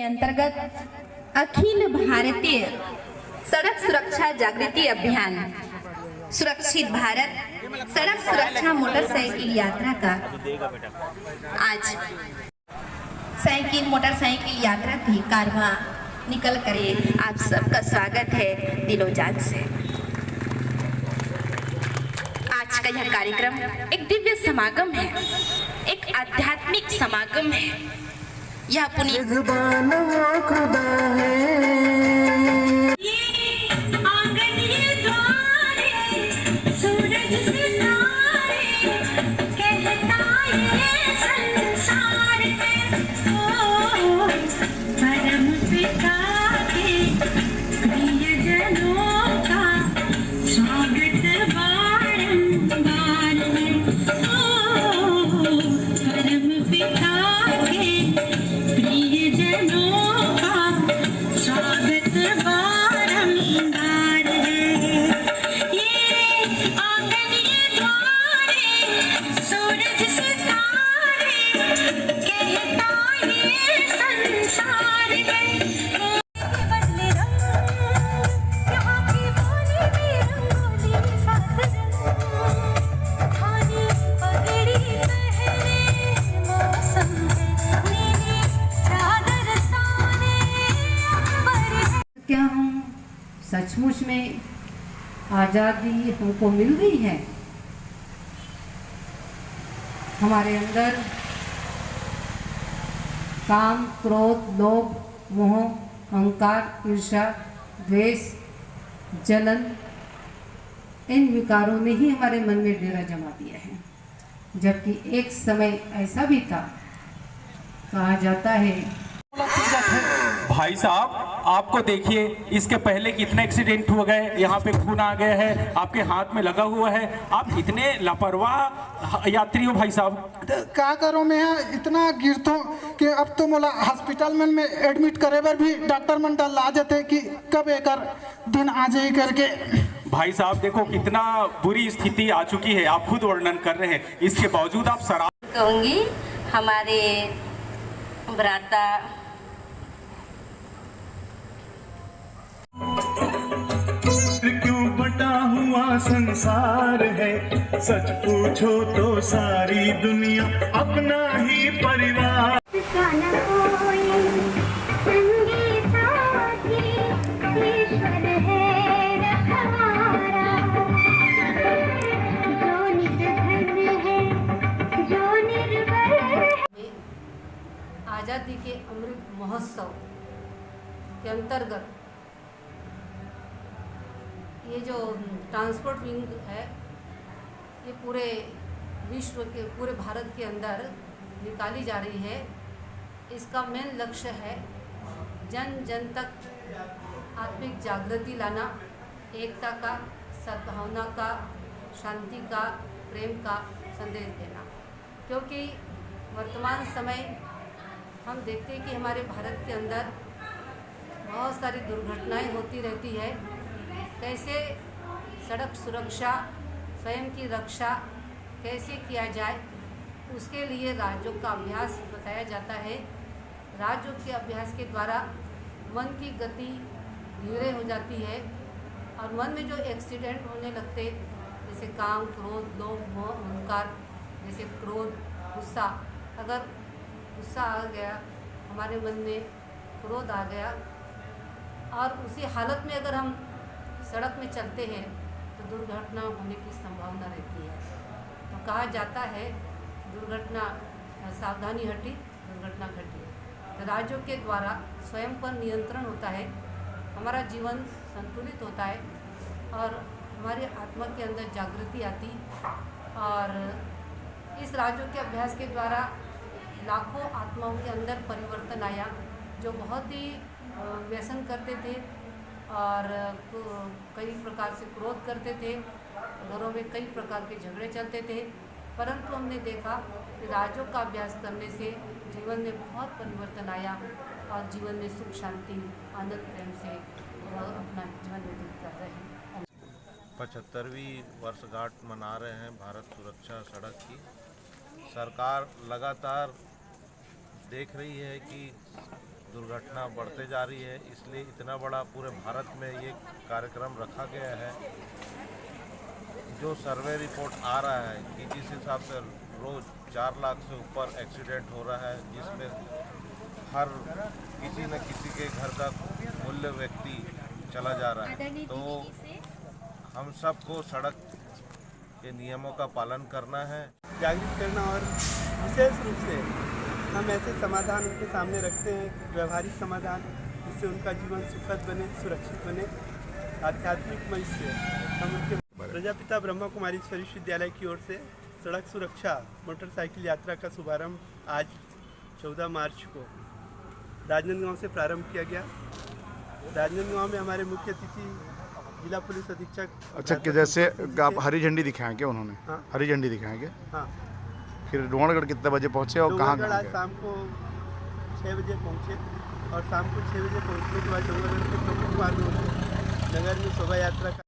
अंतर्गत अखिल भारतीय सड़क सुरक्षा जागृति अभियान सुरक्षित भारत सड़क सुरक्षा मोटरसाइकिल यात्रा का आज मोटरसाइकिल यात्रा की कारवां निकल करे। आप सबका स्वागत है दिलो जान से। आज का यह कार्यक्रम एक दिव्य समागम है, एक आध्यात्मिक समागम है। यह पुनीत खुदा है। क्या हम सचमुच में आज़ादी हमको मिल गई है? हमारे अंदर काम, क्रोध, लोभ, मोह, अहंकार, ईर्ष्या, द्वेष, जलन, इन विकारों ने ही हमारे मन में डेरा जमा दिया है। जबकि एक समय ऐसा भी था, कहा जाता है। भाई साहब, आपको देखिए, इसके पहले कितने एक्सीडेंट हो गए, यहाँ पे खून आ गया है, आपके हाथ में लगा हुआ है। आप इतने लापरवाह यात्री हो भाई साहब। क्या करो, मैं इतना गिरता कि अब तो मोला हॉस्पिटल में एडमिट करे पर भी डॉक्टर मन डर ला जाते कि कब एक दिन आ जाए करके। भाई साहब देखो, कितना बुरी स्थिति आ चुकी है, आप खुद वर्णन कर रहे हैं। इसके बावजूद आप शराब कहूँगी हमारे भ्राता क्यों बटा हुआ संसार है, सच पूछो तो सारी दुनिया अपना ही परिवार। आज़ादी के अमृत महोत्सव के अंतर्गत ये जो ट्रांसपोर्ट विंग है, ये पूरे विश्व के, पूरे भारत के अंदर निकाली जा रही है। इसका मेन लक्ष्य है जन जन तक आत्मिक जागृति लाना, एकता का, सद्भावना का, शांति का, प्रेम का संदेश देना। क्योंकि वर्तमान समय हम देखते हैं कि हमारे भारत के अंदर बहुत सारी दुर्घटनाएं होती रहती है। कैसे सड़क सुरक्षा, स्वयं की रक्षा कैसे किया जाए, उसके लिए राज्यों का अभ्यास बताया जाता है। राज्यों के अभ्यास के द्वारा मन की गति धीरे हो जाती है और मन में जो एक्सीडेंट होने लगते, जैसे काम, क्रोध, लोभ, मोह, अहंकार, जैसे क्रोध, गुस्सा, अगर गुस्सा आ गया हमारे मन में, क्रोध आ गया और उसी हालत में अगर हम सड़क में चलते हैं तो दुर्घटना होने की संभावना रहती है। तो कहा जाता है दुर्घटना सावधानी हटी दुर्घटना घटी। तो राज्यों के द्वारा स्वयं पर नियंत्रण होता है, हमारा जीवन संतुलित होता है और हमारी आत्मा के अंदर जागृति आती। और इस राज्यों के अभ्यास के द्वारा लाखों आत्माओं के अंदर परिवर्तन आया, जो बहुत ही व्यसन करते थे और कई प्रकार से क्रोध करते थे, घरों में कई प्रकार के झगड़े चलते थे। परंतु हमने देखा कि राज्यों का अभ्यास करने से जीवन में बहुत परिवर्तन आया और जीवन में सुख, शांति, आनंद, प्रेम से अपना जीवन व्यतीत कर रहे हैं। 75वीं वर्षगांठ मना रहे हैं भारत सुरक्षा सड़क की। सरकार लगातार देख रही है कि दुर्घटना बढ़ते जा रही है, इसलिए इतना बड़ा पूरे भारत में ये कार्यक्रम रखा गया है। जो सर्वे रिपोर्ट आ रहा है कि जिस हिसाब से रोज़ 4 लाख से ऊपर एक्सीडेंट हो रहा है, जिसमें हर किसी न किसी के घर का मूल्य व्यक्ति चला जा रहा है, तो हम सबको सड़क के नियमों का पालन करना है। जागरूक करना और विशेष रूप से हम ऐसे समाधान उनके सामने रखते हैं, व्यवहारिक समाधान, जिससे उनका जीवन सुखद बने, सुरक्षित बने। आध्यात्मिक मंच से हम उनके प्रजापिता ब्रह्मा कुमारी विश्वविद्यालय की ओर से सड़क सुरक्षा मोटरसाइकिल यात्रा का शुभारंभ आज 14 मार्च को राजनांदगांव से प्रारंभ किया गया। राजनांदगांव में हमारे मुख्य अतिथि जिला पुलिस अधीक्षक। अच्छा, कि जैसे आप हरी झंडी दिखाएं क्या उन्होंने? हाँ। हरी झंडी दिखाएं क्या? हाँ। फिर डोंगरगढ़ कितने बजे पहुंचे और कहाँ डोंगरगढ़ आज गए? शाम को 6 बजे पहुंचे और शाम को 6 बजे पहुंचने के बाद डोंगरगढ़ के प्रमुख मार्गों से नगर में शोभा यात्रा का